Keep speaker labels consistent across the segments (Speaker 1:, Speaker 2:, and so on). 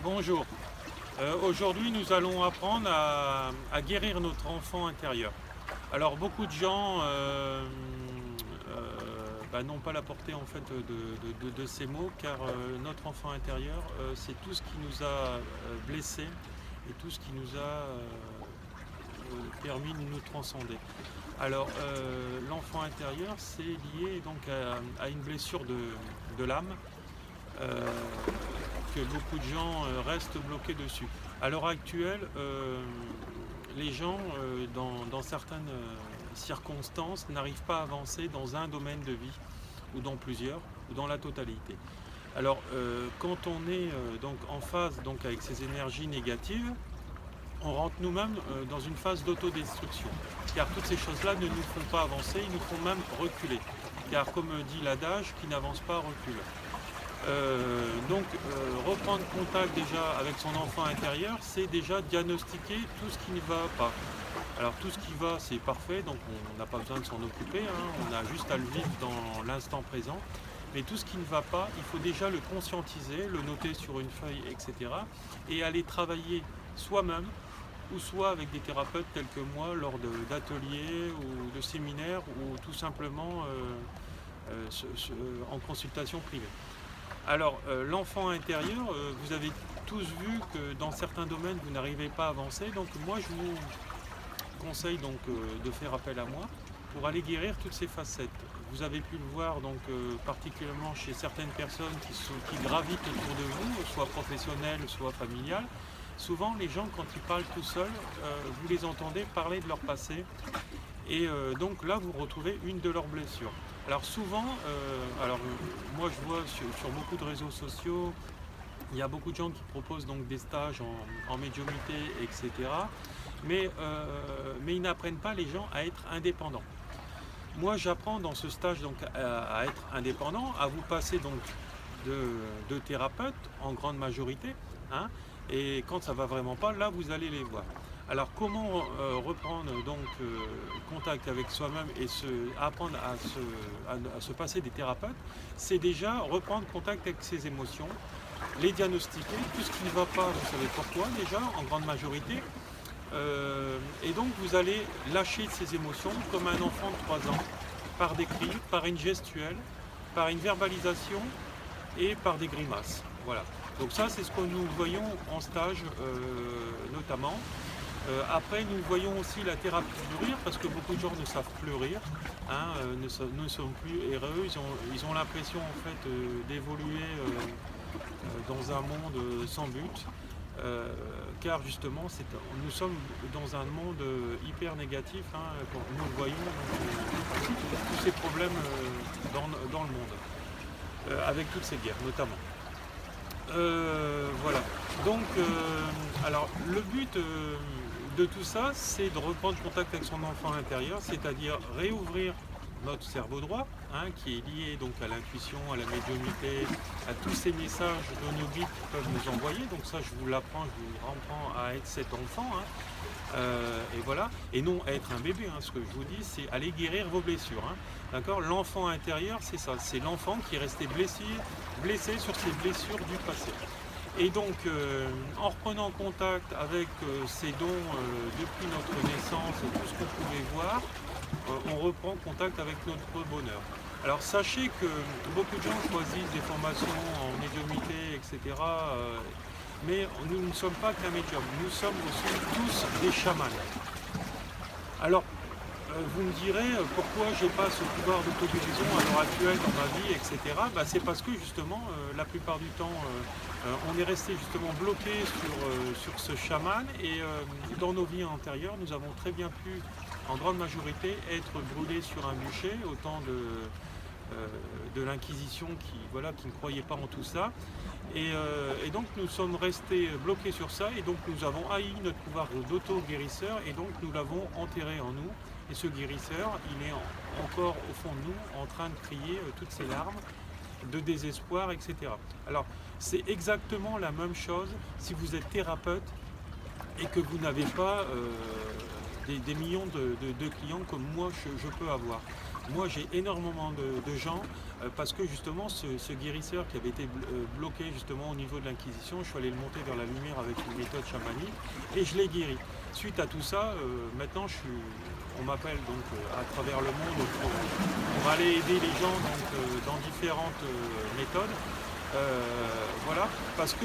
Speaker 1: Bonjour. Aujourd'hui, nous allons apprendre à guérir notre enfant intérieur. Alors, beaucoup de gens n'ont pas la portée en fait de ces mots, car notre enfant intérieur, c'est tout ce qui nous a blessés et tout ce qui nous a permis de nous transcender. Alors, l'enfant intérieur, c'est lié donc à une blessure de l'âme. euh, que beaucoup de gens restent bloqués dessus. À l'heure actuelle, les gens, dans certaines circonstances, n'arrivent pas à avancer dans un domaine de vie, ou dans plusieurs, ou dans la totalité. Alors, quand on est donc en phase donc, avec ces énergies négatives, on rentre nous-mêmes dans une phase d'autodestruction. Car toutes ces choses-là ne nous font pas avancer, ils nous font même reculer. Car comme dit l'adage, qui n'avance pas recule. Reprendre contact déjà avec son enfant intérieur, c'est déjà diagnostiquer tout ce qui ne va pas. Alors tout ce qui va, c'est parfait, donc on n'a pas besoin de s'en occuper, on a juste à le vivre dans l'instant présent. Mais tout ce qui ne va pas, il faut déjà le conscientiser, le noter sur une feuille, etc. Et aller travailler soi-même, ou soit avec des thérapeutes tels que moi, lors d'ateliers ou de séminaires, ou tout simplement en consultation privée. Alors, l'enfant intérieur, vous avez tous vu que dans certains domaines, vous n'arrivez pas à avancer. Donc, moi, je vous conseille donc, de faire appel à moi pour aller guérir toutes ces facettes. Vous avez pu le voir donc, particulièrement chez certaines personnes qui gravitent autour de vous, soit professionnelles, soit familiales. Souvent, les gens, quand ils parlent tout seuls, vous les entendez parler de leur passé. Et donc là, vous retrouvez une de leurs blessures. Alors souvent, moi je vois sur beaucoup de réseaux sociaux, il y a beaucoup de gens qui proposent donc des stages en médiumnité, etc. Mais ils n'apprennent pas les gens à être indépendants. Moi, j'apprends dans ce stage donc à être indépendant, à vous passer donc de thérapeutes en grande majorité, hein, et quand ça va vraiment pas, là vous allez les voir. Alors comment reprendre donc contact avec soi-même et apprendre à se passer des thérapeutes, c'est déjà reprendre contact avec ses émotions, les diagnostiquer, tout ce qui ne va pas, vous savez pourquoi déjà, en grande majorité. Et donc vous allez lâcher ces émotions comme un enfant de 3 ans, par des cris, par une gestuelle, par une verbalisation et par des grimaces. Voilà. Donc ça c'est ce que nous voyons en stage notamment. Après, nous voyons aussi la thérapie du rire, parce que beaucoup de gens ne savent plus rire, ne sont plus heureux, ils ont l'impression en fait d'évoluer dans un monde sans but, car justement nous sommes dans un monde hyper négatif, quand nous le voyons, tous ces problèmes dans le monde, avec toutes ces guerres notamment. Voilà. Donc, alors le but de tout ça, c'est de reprendre contact avec son enfant intérieur, c'est-à-dire réouvrir notre cerveau droit, qui est lié donc à l'intuition, à la médiumnité, à tous ces messages que nos guides peuvent nous envoyer. Donc ça, je vous l'apprends, je vous apprends à être cet enfant, et voilà, et non à être un bébé. Ce que je vous dis, c'est aller guérir vos blessures. D'accord. L'enfant intérieur, c'est ça, c'est l'enfant qui est resté blessé sur ses blessures du passé. Et donc, en reprenant contact avec ces dons depuis notre naissance et tout ce qu'on pouvait voir, on reprend contact avec notre bonheur. Alors sachez que beaucoup de gens choisissent des formations en médiumnité, etc. Mais nous ne sommes pas qu'un médium, nous sommes aussi tous des chamans. Alors, vous me direz pourquoi j'ai pas ce pouvoir d'autoguérison à l'heure actuelle dans ma vie, etc. C'est parce que justement, la plupart du temps, on est resté justement bloqué sur ce chaman, et dans nos vies antérieures, nous avons très bien pu, en grande majorité, être brûlés sur un bûcher, au temps de l'Inquisition qui ne croyait pas en tout ça. Et donc nous sommes restés bloqués sur ça, et donc nous avons haï notre pouvoir d'auto-guérisseur, et donc nous l'avons enterré en nous. Et ce guérisseur, il est encore au fond de nous, en train de crier toutes ses larmes de désespoir, etc. Alors, c'est exactement la même chose si vous êtes thérapeute et que vous n'avez pas des millions de clients comme moi je peux avoir. moi j'ai énormément de gens, parce que justement ce guérisseur qui avait été bloqué justement au niveau de l'Inquisition, je suis allé le monter vers la lumière avec une méthode chamanique et je l'ai guéri. Suite à tout ça, maintenant on m'appelle donc à travers le monde pour aller aider les gens donc, dans différentes méthodes. Voilà, parce que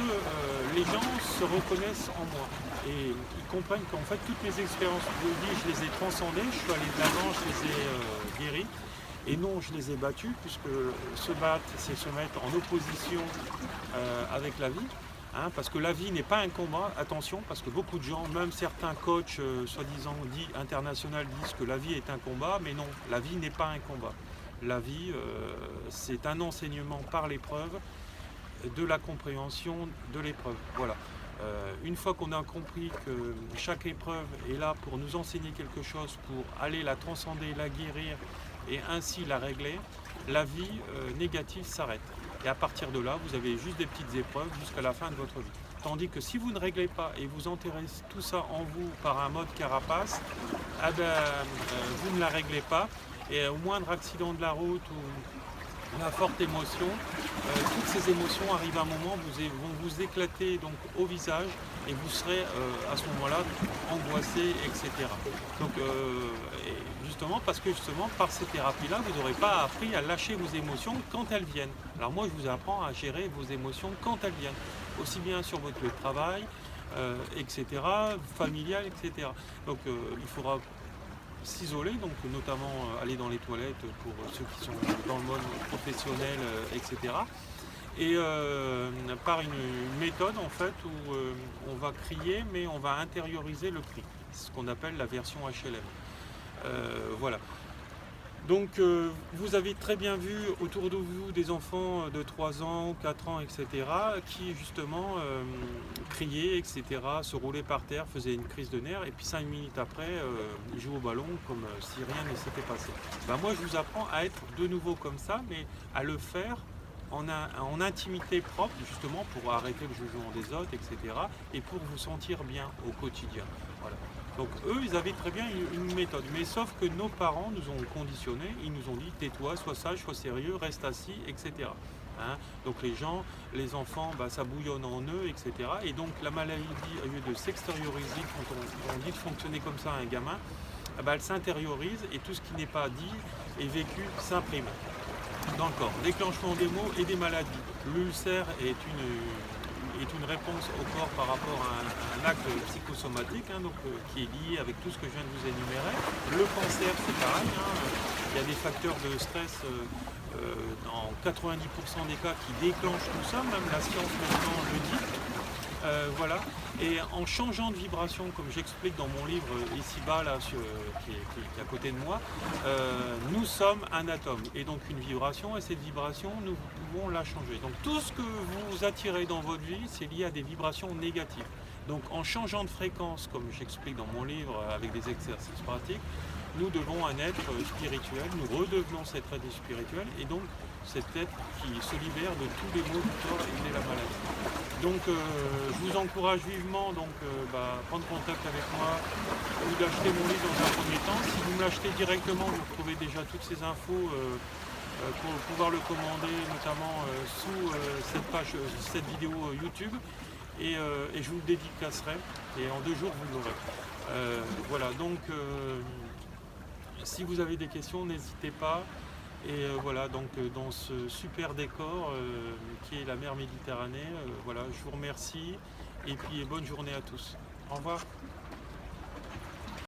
Speaker 1: les gens se reconnaissent en moi et ils comprennent qu'en fait toutes mes expériences de vie, je les ai transcendées, je suis allé de l'avant, je les ai guéris. Et non, je les ai battus, puisque se battre, c'est se mettre en opposition avec la vie. Hein, parce que la vie n'est pas un combat, attention, parce que beaucoup de gens, même certains coachs soi-disant dits internationaux, disent que la vie est un combat, mais non, la vie n'est pas un combat. La vie, c'est un enseignement par l'épreuve, de la compréhension de l'épreuve. Voilà. Une fois qu'on a compris que chaque épreuve est là pour nous enseigner quelque chose, pour aller la transcender, la guérir et ainsi la régler, la vie négative s'arrête. Et à partir de là, vous avez juste des petites épreuves jusqu'à la fin de votre vie. Tandis que si vous ne réglez pas et vous enterrez tout ça en vous par un mode carapace, eh ben, vous ne la réglez pas. Et au moindre accident de la route ou la forte émotion, toutes ces émotions arrivent à un moment, vont vous éclater donc au visage et vous serez à ce moment-là angoissé, etc. Donc justement parce que justement par ces thérapies-là, vous n'aurez pas appris à lâcher vos émotions quand elles viennent. Alors moi je vous apprends à gérer vos émotions quand elles viennent, aussi bien sur votre lieu de travail, etc., familial, etc. Donc il faudra s'isoler, donc notamment aller dans les toilettes pour ceux qui sont dans le mode professionnel, etc. Et par une méthode en fait où on va crier mais on va intérioriser le cri, c'est ce qu'on appelle la version HLM. Voilà. Donc vous avez très bien vu autour de vous des enfants de 3 ans, 4 ans, etc. qui justement criaient, etc., se roulaient par terre, faisaient une crise de nerfs et puis 5 minutes après ils jouent au ballon comme si rien ne s'était passé. Ben, moi je vous apprends à être de nouveau comme ça, mais à le faire en intimité propre, justement pour arrêter le jugement des autres, etc. et pour vous sentir bien au quotidien. Voilà. Donc eux, ils avaient très bien une méthode, mais sauf que nos parents nous ont conditionnés, ils nous ont dit tais-toi, sois sage, sois sérieux, reste assis, etc. Hein, donc les gens, les enfants, bah, ça bouillonne en eux, etc. Et donc la maladie, au lieu de s'extérioriser, quand on dit de fonctionner comme ça à un gamin, bah, elle s'intériorise et tout ce qui n'est pas dit et vécu s'imprime dans le corps. Déclenchement des maux et des maladies. L'ulcère est une réponse au corps par rapport à un acte psychosomatique, hein, donc, qui est lié avec tout ce que je viens de vous énumérer. Le cancer, c'est pareil, hein, il y a des facteurs de stress dans 90% des cas qui déclenchent tout ça, même la science maintenant le dit. Voilà. Et en changeant de vibration, comme j'explique dans mon livre ici-bas, là, qui est à côté de moi, nous sommes un atome et donc une vibration, et cette vibration, nous pouvons la changer. Donc tout ce que vous attirez dans votre vie, c'est lié à des vibrations négatives. Donc en changeant de fréquence, comme j'explique dans mon livre avec des exercices pratiques, nous devons un être spirituel, nous redevenons cet être spirituel et donc cet être qui se libère de tous les maux du corps et de la maladie. Donc je vous encourage vivement donc, à prendre contact avec moi ou d'acheter mon livre dans un premier temps. Si vous me l'achetez directement, vous trouvez déjà toutes ces infos pour pouvoir le commander, notamment sous cette vidéo YouTube. Et je vous le dédicacerai et en 2 jours vous l'aurez. Voilà, donc si vous avez des questions, n'hésitez pas. Et voilà, donc dans ce super décor qui est la mer Méditerranée, voilà, je vous remercie et puis bonne journée à tous. Au revoir.